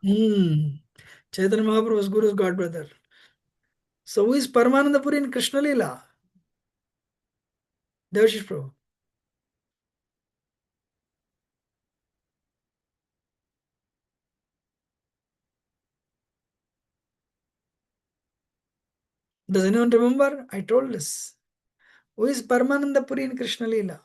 Chaitanya Mahaprabhu's Guru's god brother. So who is Paramananda Puri in Krishna Lila? Devashish Prabhu. Does anyone remember? I told this. Who is Paramananda Puri in Krishna Lila?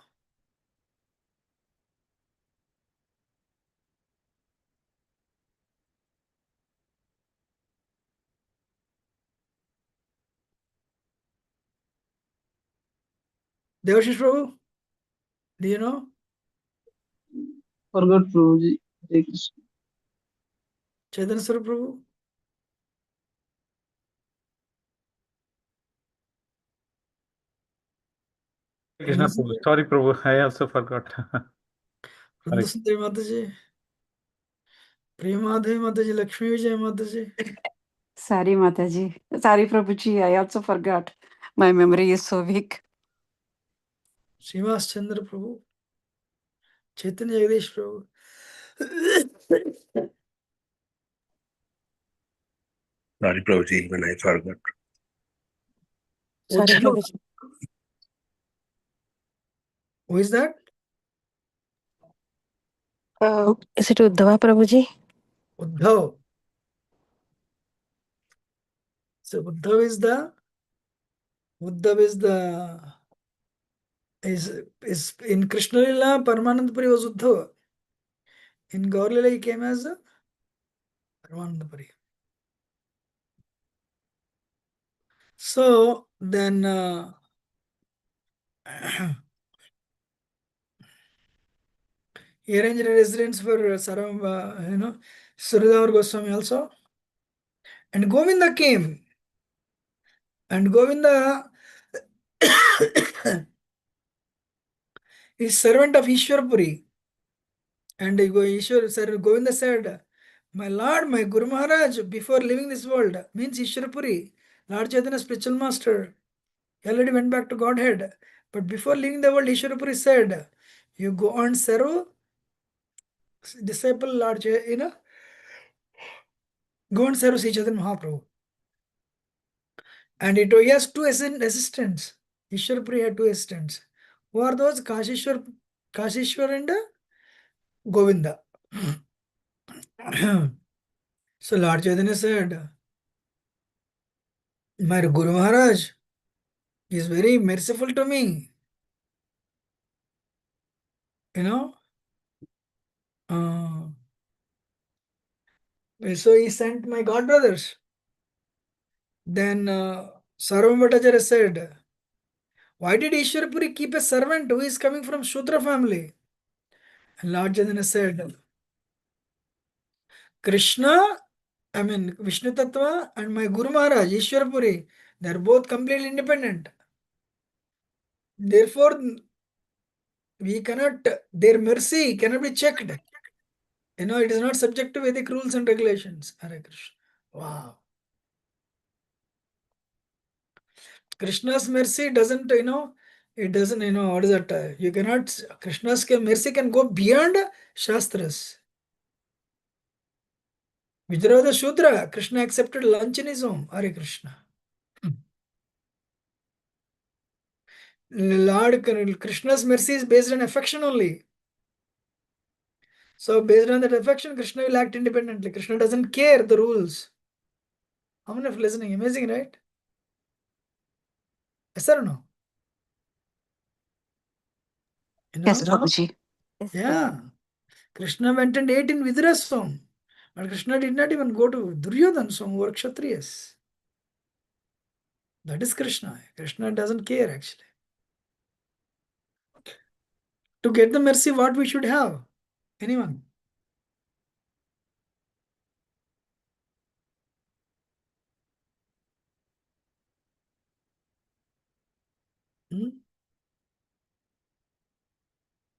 Devashish Prabhu, do you know? Forgot Prabhuji. Hare Krishna. Chaitanya Swarup Prabhu? Krishna Prabhu. Sorry, Prabhu. I also forgot. Vrinda Sundari Mataji, Premadhi Mataji, Lakshmi Vijay Mataji. Sorry, Mataji. Sorry, Prabhuji. I also forgot. My memory is so weak. Srivas Chandra Prabhu, Chaitanya Jagadish Prabhu. Sorry, Prabhuji, even I forgot. Sorry, Prabhuji. Who is that? Is it Uddhava Prabhuji? Uddhav. So Uddhav is in Krishna Lila, Paramananda Puri was Uddhava. In Gaur Lila he came as Paramananda Puri. So then he arranged a residence for Saram, Suryadevar Goswami also. And Govinda came. And Govinda is servant of Ishwarpuri. And Govinda said, my Lord, my Guru Maharaj, before leaving this world, means Ishwarpuri, Lord Chaitanya's spiritual master, he already went back to Godhead. But before leaving the world, Ishwarpuri said, you go on serve disciple Lord Chaitanya, go and serve Sri Chaitanya Mahaprabhu. And he has two assistants. Ishwarpuri had two assistants. Who are those? Kashishwar and Govinda. So Lord Chaitanya said, my Guru Maharaj is very merciful to me. So he sent my god brothers. Then Sarvam Bhattacharya said, why did Ishwarpuri keep a servant who is coming from Shudra family? And Lord Chaitanya said, Vishnu Tattva and my Guru Maharaj, Ishwarpuri, they are both completely independent. Therefore, their mercy cannot be checked. It is not subject to Vedic rules and regulations. Hare Krishna. Wow. Krishna's mercy doesn't, it doesn't, what is that? You cannot, Krishna's mercy can go beyond Shastras. Vijrava Shudra, Krishna accepted lunch in his home. Hare Krishna. Lord Krishna's mercy is based on affection only. So based on that affection, Krishna will act independently. Krishna doesn't care the rules. How many of listening? Amazing, right? Yes or no? Yes, Prabhuji. Yeah. Krishna went and ate in Vidura's home. But Krishna did not even go to Duryodhana's home or Kshatriyas. That is Krishna. Krishna doesn't care actually. To get the mercy, what we should have? Anyone?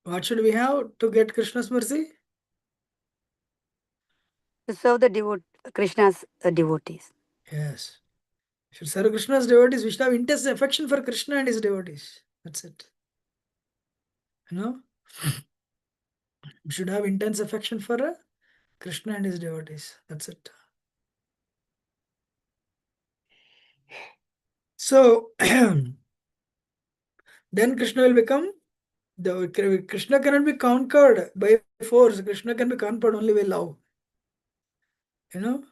What should we have to get Krishna's mercy? To serve the Krishna's devotees. Yes. We should serve Krishna's devotees. We should have intense affection for Krishna and his devotees. That's it. We should have intense affection for Krishna and his devotees. That's it. So then Krishna will become Krishna cannot be conquered by force. Krishna can be conquered only by love. You know.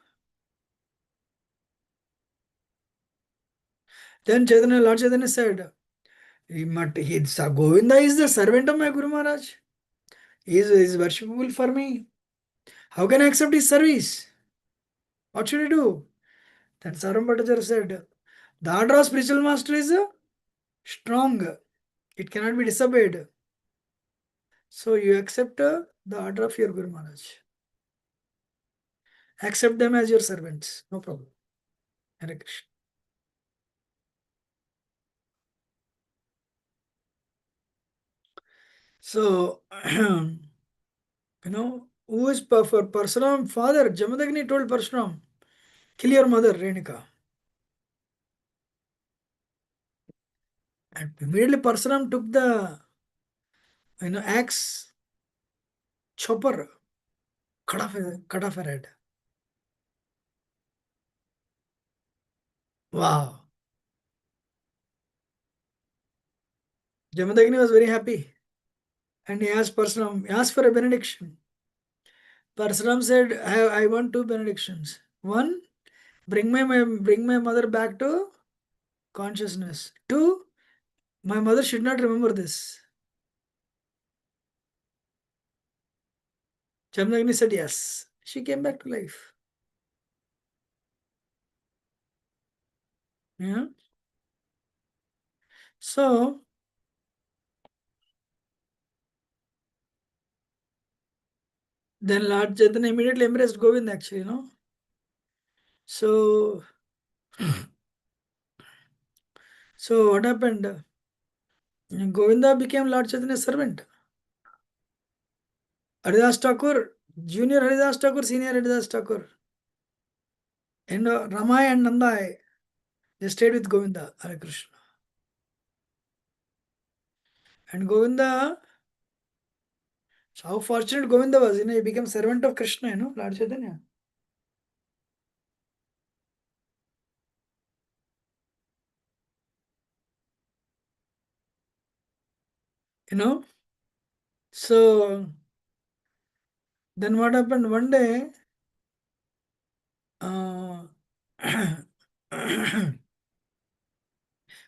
Then Lord Chaitanya said, Govinda is the servant of my Guru Maharaj. He is worshipable for me. How can I accept his service? What should I do? Then Saram Bhattacharya said, the order of spiritual master is strong. It cannot be disobeyed. So you accept the order of your Guru Maharaj. Accept them as your servants. No problem. Hare Krishna. So, who is for Parsuram father? Jamadagni told Parsuram, kill your mother, Renika. And immediately Parsuram took the axe, chopper, cut off her head. Wow. Jamadagni was very happy. And he asked Parsuram, asked for a benediction. Parsuram said, I want two benedictions. One, bring my mother back to consciousness. Two, my mother should not remember this. Jamadagni said yes. She came back to life. Yeah. So, then Lord Chaitanya immediately embraced Govind actually, So, what happened? Govinda became Lord Chaitanya's servant. Haridas Thakur, Junior Haridas Thakur, Senior Haridas Thakur. And Ramai and Nandai, they stayed with Govinda, Hare Krishna. And Govinda, so how fortunate Govinda was, he became servant of Krishna, Lord Chaitanya. So then what happened one day,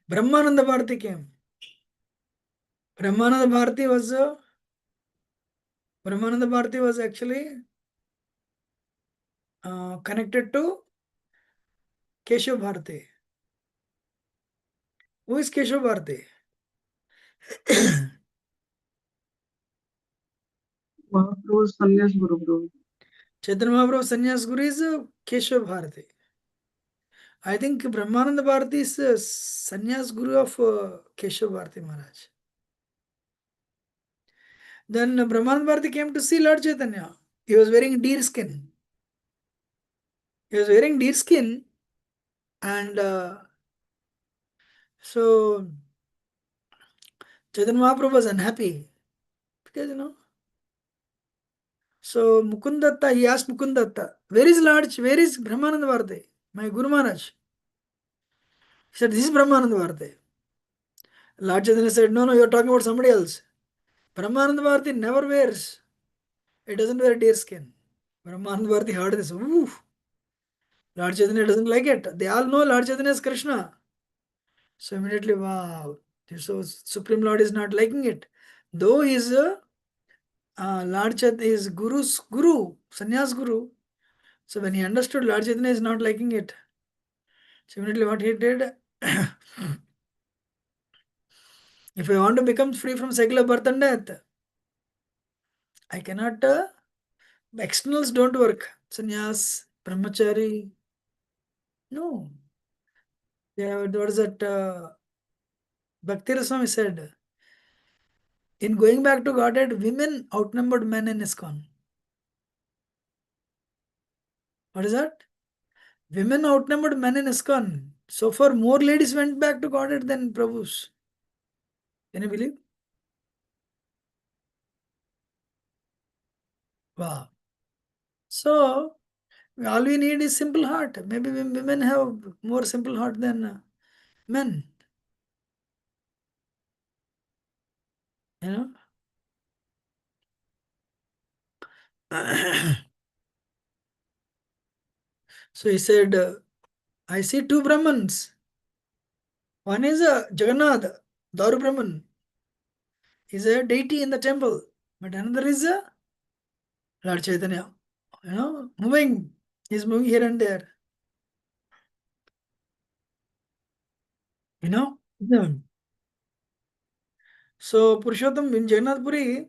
Brahmananda Bharati came. Brahmananda Bharati was actually connected to Keshav Bharati. Who is Keshav Bharati? Mahaprabhu's Sannyas Guru Guru. Chaitanya Mahaprabhu Sannyas Guru is Keshav Bharati. I think Brahmananda Bharati is Sannyas Guru of Keshav Bharati Maharaj. Then Brahmananda Bharati came to see Lord Chaitanya. He was wearing deer skin. And so Chaitanya Mahaprabhu was unhappy because so Mukundatta, he asked Mukundatta, where is Brahmananda Bharati, my Guru Maharaj? He said, this is Brahmananda Bharati. Lord Chaitanya said, no, you're talking about somebody else. Brahmananda Bharati never wears. It doesn't wear deer skin. Brahmananda Bharati heard this. Ooh. Lord Chaitanya doesn't like it. They all know Lord Chaitanya is Krishna. So immediately, wow. So Supreme Lord is not liking it. Though he is Lord Chaitanya is Guru's Guru, Sannyas Guru. So when he understood Lord Chaitanya is not liking it, so immediately what he did, if I want to become free from secular birth and death, I cannot, externals don't work. Sannyas, brahmachari, no. What is that? Bhakti Raswami said, in going back to Godhead, women outnumbered men in ISKCON. What is that? Women outnumbered men in ISKCON. So far, more ladies went back to Godhead than Prabhus. Can you believe? Wow. So all we need is simple heart. Maybe women have more simple heart than men. You know. So he said, I see two Brahmans. One is Jagannath, Daru Brahman. He's a deity in the temple. But another is Lord Chaitanya. You know, moving. He's moving here and there. You know. Yeah. So Purushottam in Jagannath Puri,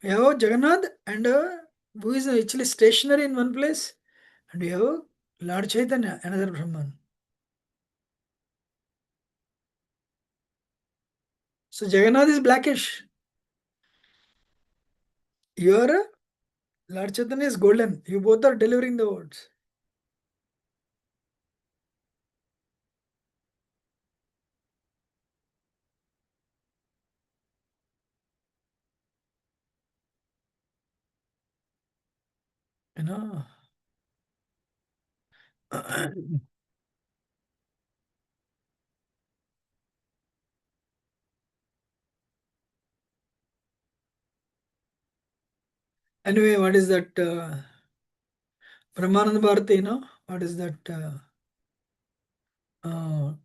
we have Jagannath and who is actually stationary in one place. And we have Lord Chaitanya, another Brahman. So Jagannath is blackish. Your Lord Chaitanya is golden. You both are delivering the words. You know. Anyway, what is that? Brahmananda Bharati, you know? What is that?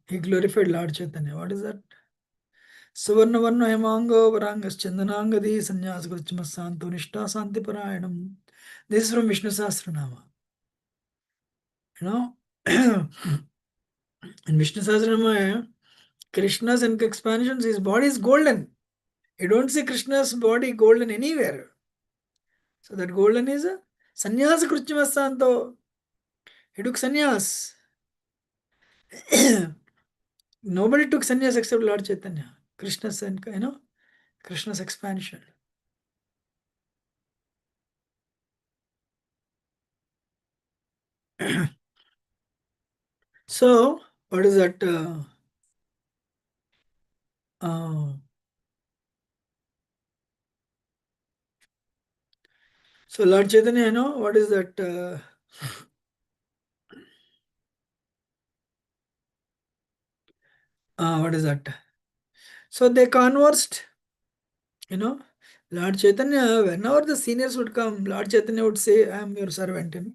He glorified Lord Chaitanya. What is that? Suvarna Varna Hemango Varangas Chandanangadi Sanyas Gurchama Santo Nishta Santi Parayanam. This is from Vishnu Sahasranama. You know? In Vishnu Sahasranama, Krishna's expansions, his body is golden. You don't see Krishna's body golden anywhere. So that golden is Sanyas Gurchama Santo. He took sannyas. Nobody took sannyas except Lord Chaitanya. Krishna's, you know, Krishna's expansion. So, what is that? So, Lord Chaitanya, you know, what is that? What is that? So, they conversed, you know. Lord Chaitanya, whenever the seniors would come, Lord Chaitanya would say, I am your servant. You know?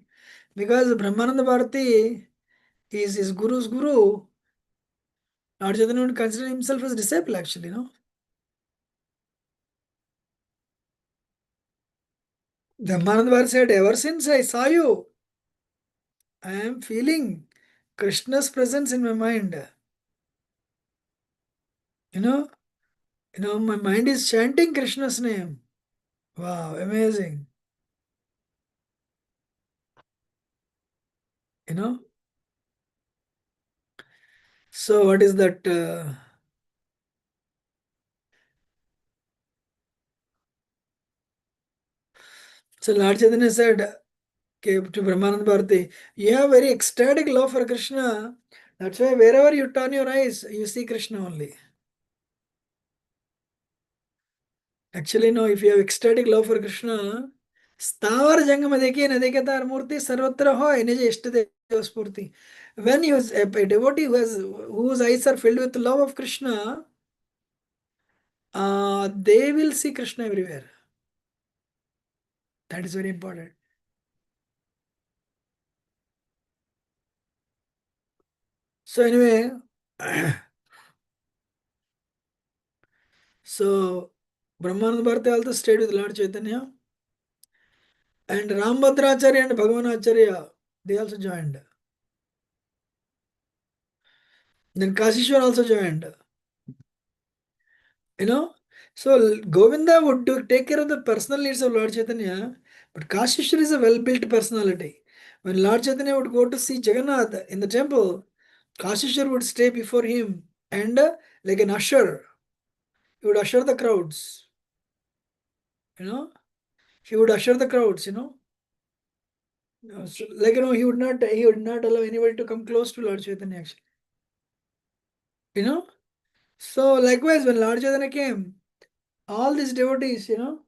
Because Brahmananda Bharati is his guru's guru. Lord Chaitanya would consider himself as disciple, actually, you know. Brahmananda Bharati said, ever since I saw you, I am feeling Krishna's presence in my mind. My mind is chanting Krishna's name. Wow, amazing. You know. So what is that? So Lord Chaitanya said to Brahmananda Bharati, you have very ecstatic love for Krishna. That's why wherever you turn your eyes, you see Krishna only. Actually, no, if you have ecstatic love for Krishna, स्थावर जंग में देखिए न देखे तार मूर्ति सर्वत्र हो निज इष्ट देव स्फूर्ति. When you a devotee whose eyes are filled with love of Krishna, they will see Krishna everywhere. That is very important. So anyway, so Brahmananda Bharati also stayed with Lord Chaitanya, and Rambhadracharya and Bhagavanacharya, they also joined. Then Kasishwar also joined. You know, so Govinda would take care of the personal needs of Lord Chaitanya, but Kashishwar is a well-built personality. When Lord Chaitanya would go to see Jagannath in the temple, Kashishwar would stay before him and like an usher, he would usher the crowds. You know, he would usher the crowds. You know, so, like he would not allow anybody to come close to Lord Chaitanya. Actually, you know. So likewise, when Lord Chaitanya came, all these devotees, you know.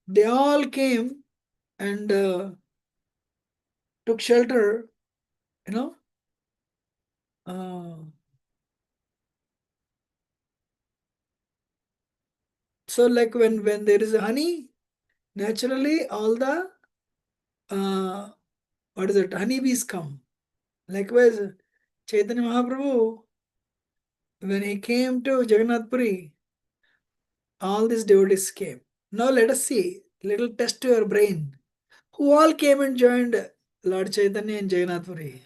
they all came and took shelter, you know. So like when there is a honey, naturally all the what is it, honeybees come. Likewise, Chaitanya Mahaprabhu, when he came to Jagannath Puri, all these devotees came. Now let us see, little test to your brain. Who all came and joined Lord Chaitanya in Jagannath Puri?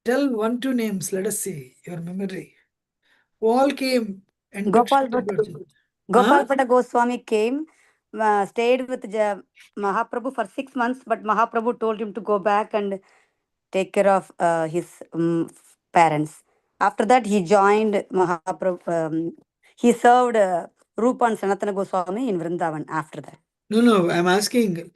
Tell 1-2 names, let us see your memory. Who all came and took Gopal shelter of Bhatt, Lord Chaitanya? Gopal Bhatta Goswami came, stayed with Mahaprabhu for 6 months, but Mahaprabhu told him to go back and take care of his parents. After that, he joined Mahaprabhu. He served Rupa and Sanatana Goswami in Vrindavan after that. No, I'm asking,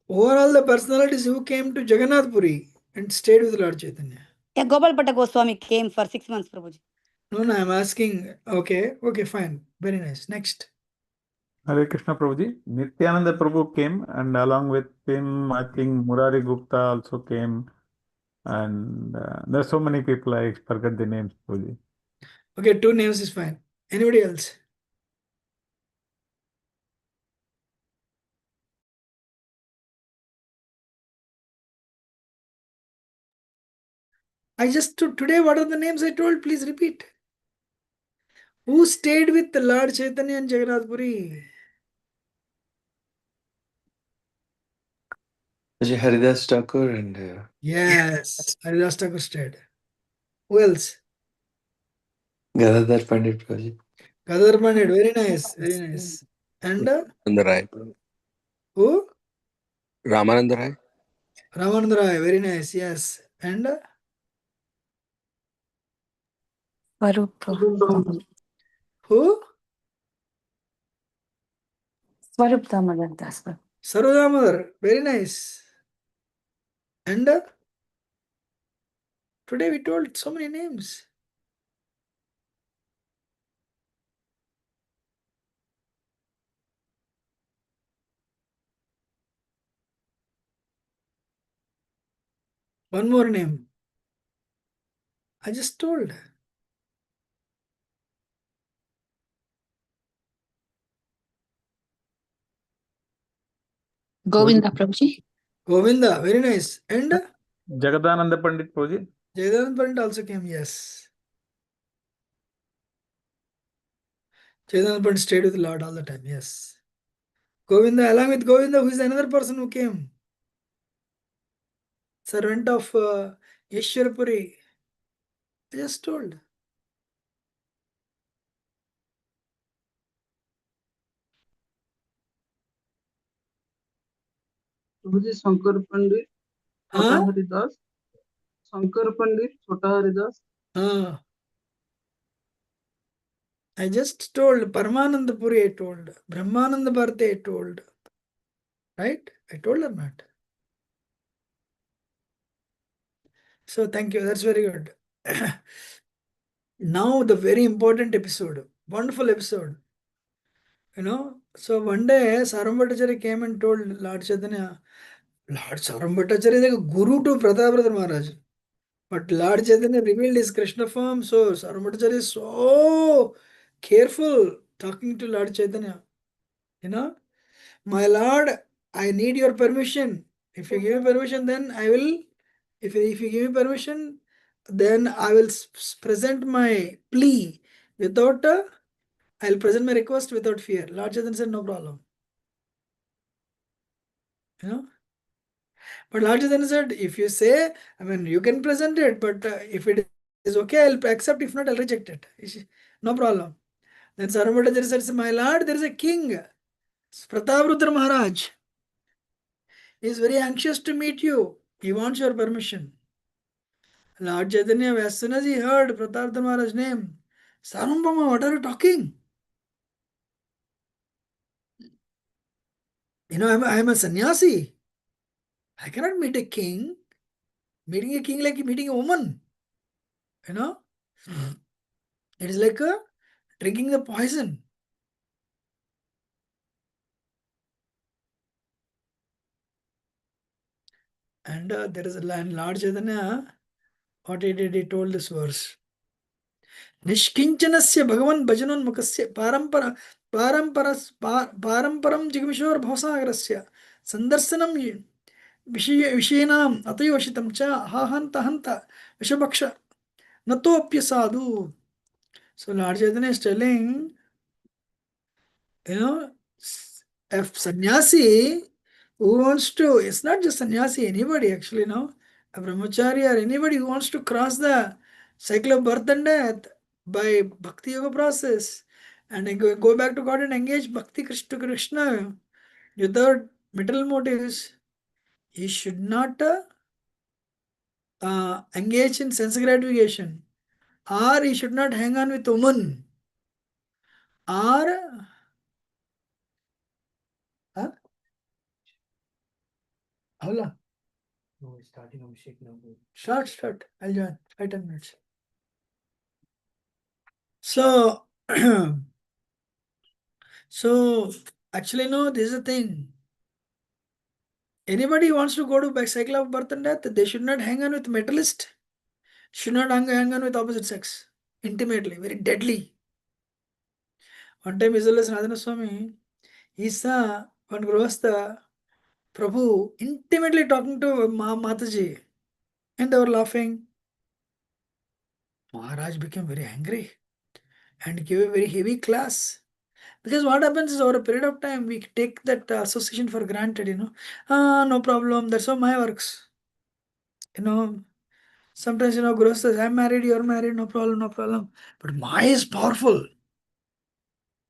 who are all the personalities who came to Jagannath Puri and stayed with Lord Chaitanya? Yeah, Gopal Bhatta Goswami came for 6 months, Prabhuji. No, I'm asking, okay, fine. Very nice. Next. Hare Krishna Prabhuji. Nityananda Prabhu came, and along with him, I think Murari Gupta also came, and there's so many people, I forget the names, Prabhuji. Okay, 2 names is fine. Anybody else? I just today, what are the names I told? Please repeat. Who stayed with the Lord Chaitanya and Jagannath Puri? Haridas Thakur and Yes, Haridas Thakur stayed. Who else? Gadadhar Pandit Prabhuji. Gadadhar Pandit, very nice, very nice. And Ramananda Rai. who? Ramananda Rai. Ramananda Rai, very nice, yes. And Swarup who? Damodar Das. Sarvadamodar, very nice. And today we told so many names. One more name. I just told. Govinda Prabhuji. Govinda, very nice. And Jagadananda Pandit Prabhuji. Jagadanand Pandit also came, yes. Jagadanand Pandit stayed with the Lord all the time, yes. Govinda, along with Govinda, who is another person who came? Servant of Ishwarpuri. I just told. Prabhuji Shankar Pandit, Chota Huh? Haridas. Shankar Pandit, Chota Haridas. I just told. Paramananda Puri I told. Brahmananda Bharati I told. Right? I told or not? So thank you. That's very good. Now the very important episode. Wonderful episode. You know, so one day Sarambhattacharya came and told Lord Chaitanya, Lord Sarambhattacharya is like a guru to Prataparudra Maharaj. But Lord Chaitanya revealed his Krishna form, so Sarambhattacharya is so careful talking to Lord Chaitanya. You know, my Lord, I need your permission. If you give me permission, then I will. If you give me permission, then I will present my plea without I'll present my request without fear. Lord Chaitanya said, no problem. You know, but Lord Chaitanya said, if you say, I mean, you can present it, but if it is okay, I'll accept. If not, I'll reject it. No problem. Then Sarvabhattacharya said, my Lord, there is a king, Prataparudra Maharaj. He is very anxious to meet you. He wants your permission. Lord Chaitanya, as soon as he heard Prataparudra Maharaj's name, Sarvabhauma, what are you talking? You know, I'm a sannyasi. I cannot meet a king. Meeting a king like meeting a woman. You know? It is like drinking the poison. And there is a Lord Chaitanya, what he did, he told this verse. निष्किंचनस्य भगवन् भजनोन्मुखस्य पारम्परं जिगमिशोर भवसागरस्य संदर्शनं विषयीणाम् अतयोषितं च हा हन्त हन्त विषभक्ष नतोऽप्यसाधु. So Lord Chaitanya is telling, if sannyasi who wants to, it's not just sannyasi, anybody actually, a brahmachari or anybody who wants to cross the cycle of birth and death by bhakti yoga process and then go back to God and engage bhakti to Krishna without material motives, he should not engage in sense gratification, or he should not hang on with woman, or Hola. No, starting Abhishek now. Start. I'll join. 5-10 minutes. So, so actually, no, this is the thing. Anybody who wants to go to back cycle of birth and death, they should not hang on with metalist, should not hang on with opposite sex intimately, very deadly. One time, Isolas Radhana Swami, he saw one Grihastha Prabhu intimately talking to Mataji, and they were laughing. Maharaj became very angry and gave a very heavy class. Because what happens is over a period of time, we take that association for granted, no problem, that's how Maya works. Sometimes, Guru says, I'm married, you're married, no problem, no problem. But Maya is powerful.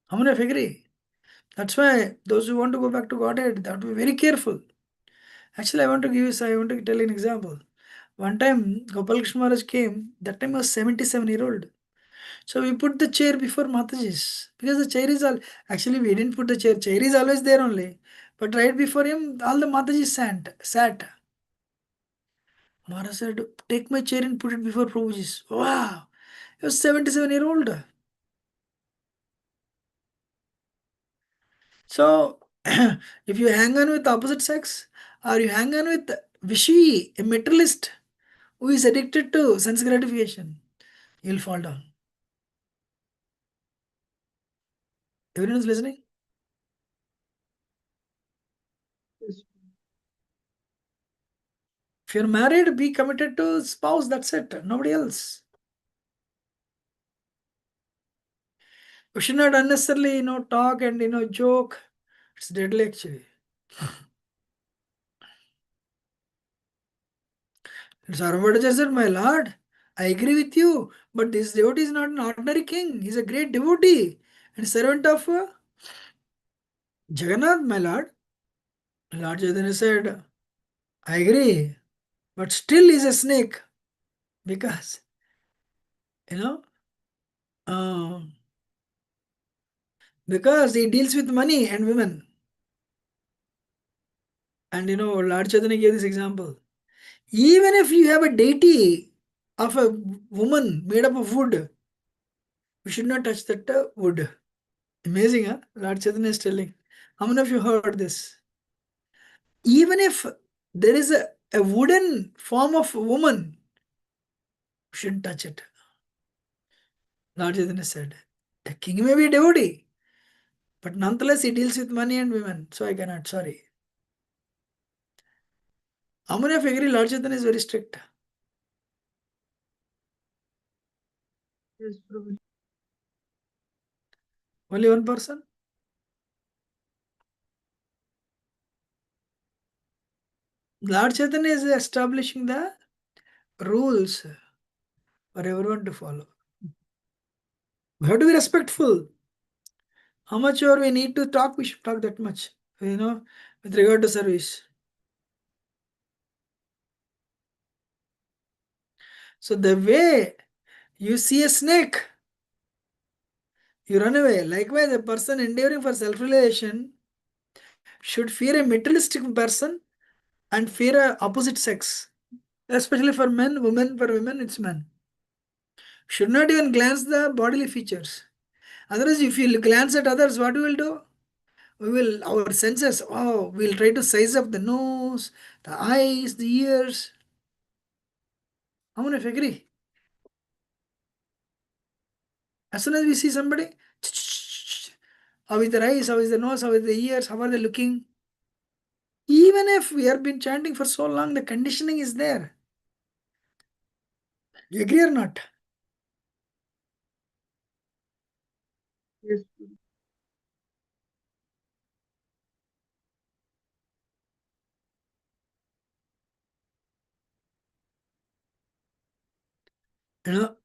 How many of you agree? That's why those who want to go back to Godhead, they have to be very careful. Actually, I want to tell you an example. One time, Gopal Krishna Maharaj came, that time I was 77-year-old. So we put the chair before Mataji's because the chair is all. Actually, we didn't put the chair. Chair is always there only. But right before him, all the Matajis sat. Maharaj said, "Take my chair and put it before Prabhuji's." Wow, he was 77-year-old. So if you hang on with opposite sex, or you hang on with Vishi, a materialist who is addicted to sense gratification, you'll fall down. Everyone is listening? Yes. If you're married, be committed to spouse, that's it. Nobody else. We should not unnecessarily, talk and, joke. It's deadly actually. Sarvadaja said, my lord, I agree with you, but this devotee is not an ordinary king. He's a great devotee and servant of Jagannath, my lord. Lord Chaitanya said, I agree, but still he's a snake because, you know, uh, because he deals with money and women. And, Lord Chaitanya gave this example. Even if you have a deity of a woman made up of wood, we should not touch that wood. Amazing, huh? Lord Chaitanya is telling. How many of you heard this? Even if there is a wooden form of woman, we shouldn't touch it. Lord Chaitanya said, a king may be a devotee, but nonetheless he deals with money and women, so I cannot, sorry. How many of you agree Lord Chaitanya is very strict? Yes, Prabhuji. Only one person? Lord Chaitanya is establishing the rules for everyone to follow. We have to be respectful. How much or we need to talk, we should talk that much, with regard to service. So the way you see a snake, you run away. Likewise, a person endeavoring for self-realization should fear a materialistic person and fear a opposite sex. Especially for men, women, for women, it's men. Should not even glance the bodily features. Otherwise, if you glance at others, what we will do? We will, our senses, we'll try to size up the nose, the eyes, the ears. How many of you agree? As soon as we see somebody, how is their eyes, how is the nose, how is the ears, how are they looking? Even if we have been chanting for so long, the conditioning is there. You agree or not? Yes. You know,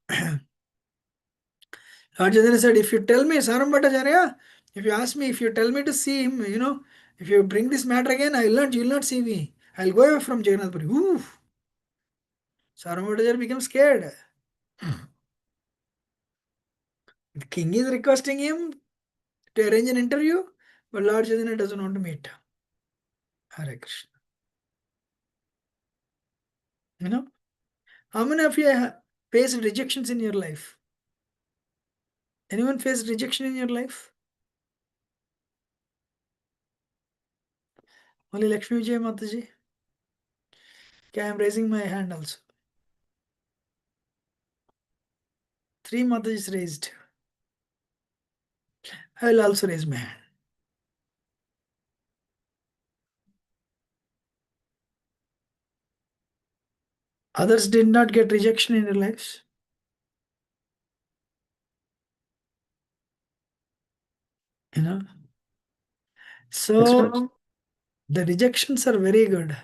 Lord Chaitanya said, if you tell me, Saram Bhattacharya, if you ask me, if you tell me to see him, if you bring this matter again, you will not see me. I'll go away from Jagannath Puri. Oof. Saram Bhattacharya became scared. The king is requesting him to arrange an interview, but Lord Chaitanya doesn't want to meet. Hare Krishna. How many of you have faced rejections in your life? Anyone faced rejection in your life? Only Lakshmi Vijay Mataji? Okay, I am raising my hand also. 3 Matajis raised. I will also raise my hand. Others did not get rejection in their lives. So the rejections are very good.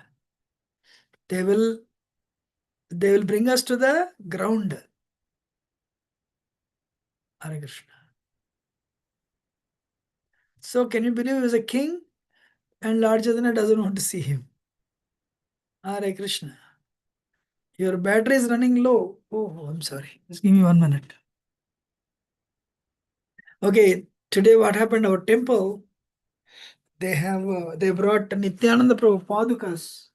They will bring us to the ground. Hare Krishna. So can you believe he was a king and Lord Chaitanya doesn't want to see him? Hare Krishna. Your battery is running low. Oh, I'm sorry. Just give me 1 minute. Okay, today what happened? Our temple, they brought Nityananda Prabhu Padukas.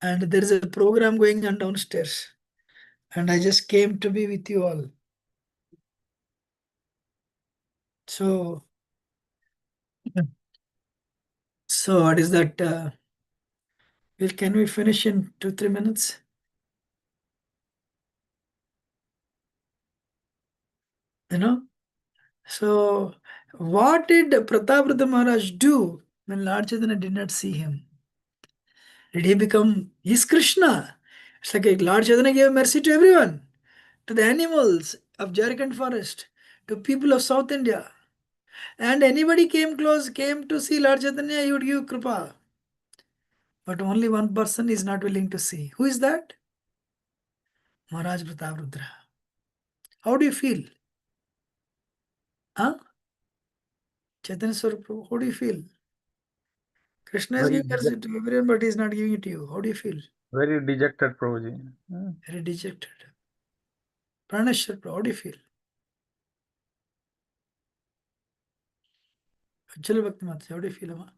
And there is a program going on downstairs. And I just came to be with you all. So what is that? Can we finish in 2-3 minutes? So what did Prataprata Maharaj do when Lord Chaitanya did not see him? Did he become his Krishna? It's like Lord Chaitanya gave mercy to everyone, to the animals of Jharkhand forest, to people of South India. And anybody came to see Lord Chaitanya, he would give kripa. But only one person is not willing to see. Who is that? Maharaj Prataprudra. How do you feel? Huh? Chaitanya Swarup, how do you feel? Krishna is Very, giving mercy to everyone, but he is not giving it to you. How do you feel? very dejected, Prabhuji. Very dejected. Pranashar, how do you feel? Actually, Bhakti Mataji, how do you feel, Amma?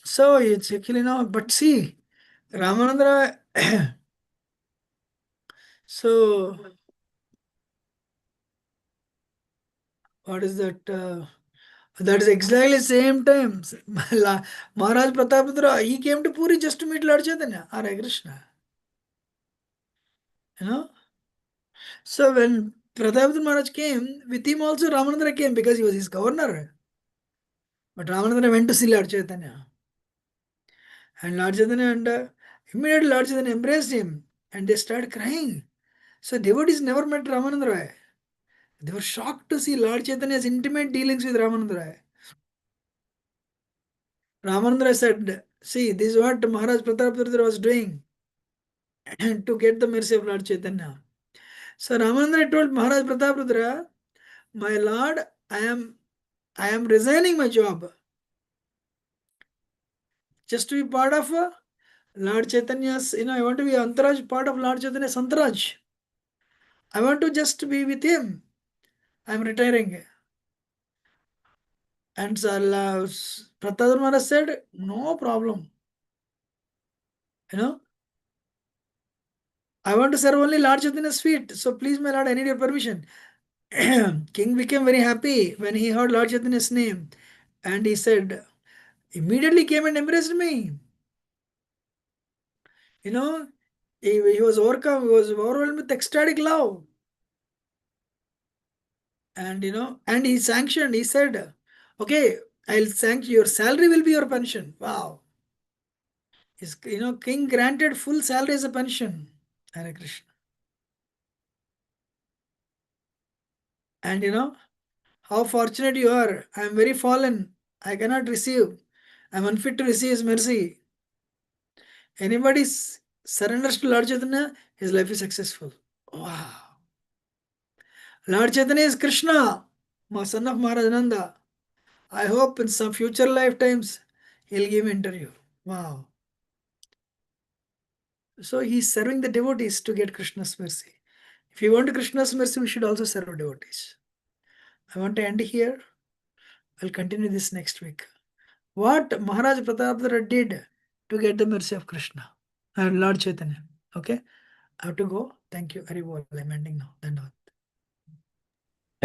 So it's actually now, but see, Ramanandra, so what is that? That is exactly same time. Maharaj Pratapadra, he came to Puri just to meet Lord Chaitanya, Hare Krishna. So when Pratapadra Maharaj came, with him also Ramanandra came because he was his governor. But Ramanandra went to see Lord Chaitanya. And Lord Chaitanya, immediately Lord Chaitanya embraced him and they started crying. So devotees never met Ramananda Roy. They were shocked to see Lord Chaitanya's intimate dealings with Ramananda Roy. Ramananda Roy said, see, this is what Maharaj Pratapadra was doing to get the mercy of Lord Chaitanya. So Ramananda Roy told Maharaj Pratapadra, my Lord, I am resigning my job just to be part of Lord Chaitanya's, I want to be Antaraj, part of Lord Chaitanya's Antaraj. I want to just be with him. I am retiring. And Pratapadra Maharaj said, no problem. You know, I want to serve only Lord Chaitanya's feet. So please, my Lord, I need your permission. King became very happy when he heard Lord Chaitanya's name. And he said, immediately came and embraced me. You know, he was overcome, he was overwhelmed with ecstatic love. And you know, and he sanctioned, he said, okay, I'll sanction your salary will be your pension. Wow. You know, king granted full salary as a pension. Hare Krishna. And you know, how fortunate you are. I am very fallen. I cannot receive. I am unfit to receive his mercy. Anybody surrenders to Lord Chaitanya, his life is successful. Wow. Lord Chaitanya is Krishna, my son of Maharajananda. I hope in some future lifetimes he'll give me interview. Wow. So he's serving the devotees to get Krishna's mercy. If you want Krishna's mercy, we should also serve devotees. I want to end here. I'll continue this next week. What Maharaj Pratapdara did to get the mercy of Krishna and Lord Chaitanya. Okay, I have to go. Thank you. Very well. I'm ending now. Dandavad.